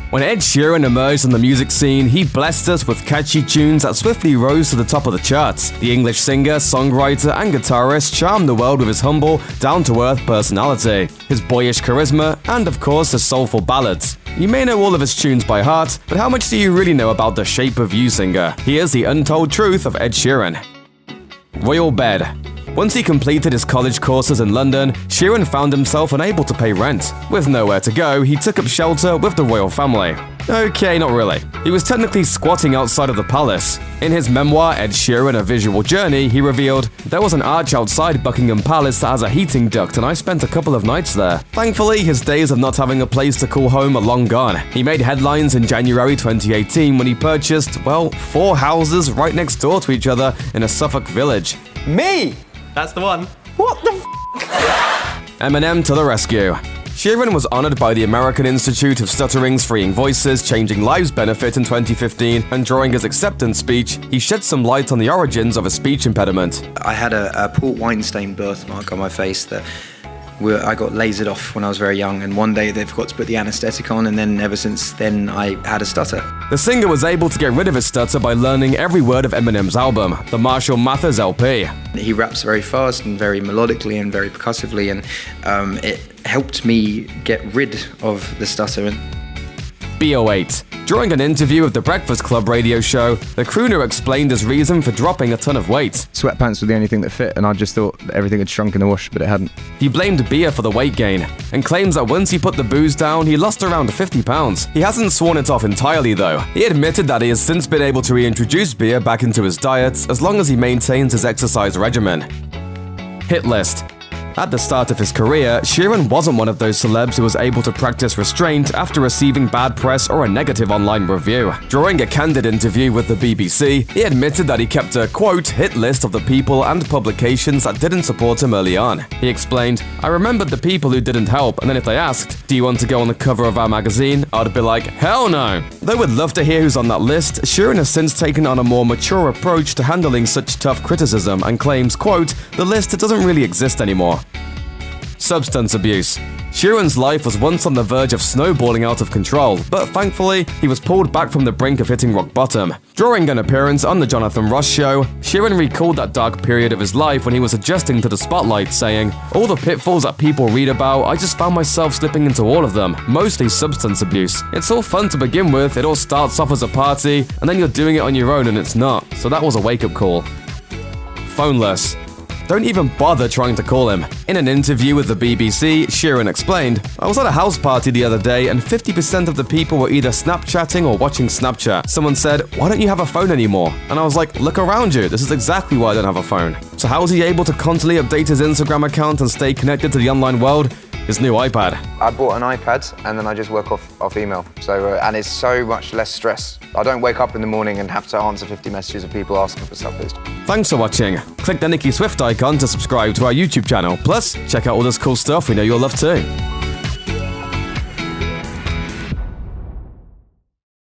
When Ed Sheeran emerged on the music scene, he blessed us with catchy tunes that swiftly rose to the top of the charts. The English singer, songwriter, and guitarist charmed the world with his humble, down-to-earth personality, his boyish charisma, and of course his soulful ballads. You may know all of his tunes by heart, but how much do you really know about the Shape of You singer? Here's the untold truth of Ed Sheeran. Royal bed. Once he completed his college courses in London, Sheeran found himself unable to pay rent. With nowhere to go, he took up shelter with the royal family. Okay, not really. He was technically squatting outside of the palace. In his memoir, Ed Sheeran: A Visual Journey, he revealed, "There was an arch outside Buckingham Palace that has a heating duct and I spent a couple of nights there." Thankfully, his days of not having a place to call home are long gone. He made headlines in January 2018 when he purchased, well, 4 houses right next door to each other in a Suffolk village. Me! That's the one. What the f***? Eminem to the rescue. Sheeran was honored by the American Institute of Stuttering's Freeing Voices, Changing Lives benefit in 2015, and during his acceptance speech, he shed some light on the origins of a speech impediment. I had a port wine stain birthmark on my face that I got lasered off when I was very young, and one day they forgot to put the anaesthetic on, and then ever since then I had a stutter. The singer was able to get rid of his stutter by learning every word of Eminem's album, the Marshall Mathers LP. He raps very fast and very melodically and very percussively, and it helped me get rid of the stutter. B08. During an interview with the Breakfast Club radio show, the crooner explained his reason for dropping a ton of weight. Sweatpants were the only thing that fit, and I just thought that everything had shrunk in the wash, but it hadn't. He blamed beer for the weight gain, and claims that once he put the booze down, he lost around 50 pounds. He hasn't sworn it off entirely though. He admitted that he has since been able to reintroduce beer back into his diet as long as he maintains his exercise regimen. Hit list. At the start of his career, Sheeran wasn't one of those celebs who was able to practice restraint after receiving bad press or a negative online review. During a candid interview with the BBC, he admitted that he kept a, quote, hit list of the people and publications that didn't support him early on. He explained, "I remembered the people who didn't help, and then if they asked, 'Do you want to go on the cover of our magazine?' I'd be like, hell no." Though we'd love to hear who's on that list, Sheeran has since taken on a more mature approach to handling such tough criticism and claims, quote, "The list doesn't really exist anymore." Substance abuse. Sheeran's life was once on the verge of snowballing out of control, but thankfully, he was pulled back from the brink of hitting rock bottom. During an appearance on The Jonathan Ross Show, Sheeran recalled that dark period of his life when he was adjusting to the spotlight, saying, "All the pitfalls that people read about, I just found myself slipping into all of them, mostly substance abuse. It's all fun to begin with, it all starts off as a party, and then you're doing it on your own and it's not, so that was a wake-up call." Phoneless. Don't even bother trying to call him. In an interview with the BBC, Sheeran explained, "I was at a house party the other day and 50% of the people were either Snapchatting or watching Snapchat. Someone said, 'Why don't you have a phone anymore?' And I was like, 'Look around you, this is exactly why I don't have a phone.'" So how is he able to constantly update his Instagram account and stay connected to the online world? His new iPad. I bought an iPad and then I just work off email. So and it's so much less stress. I don't wake up in the morning and have to answer 50 messages of people asking for stuff. Thanks for watching. Click the Nicky Swift icon to subscribe to our YouTube channel. Plus, check out all this cool stuff we know you'll love too.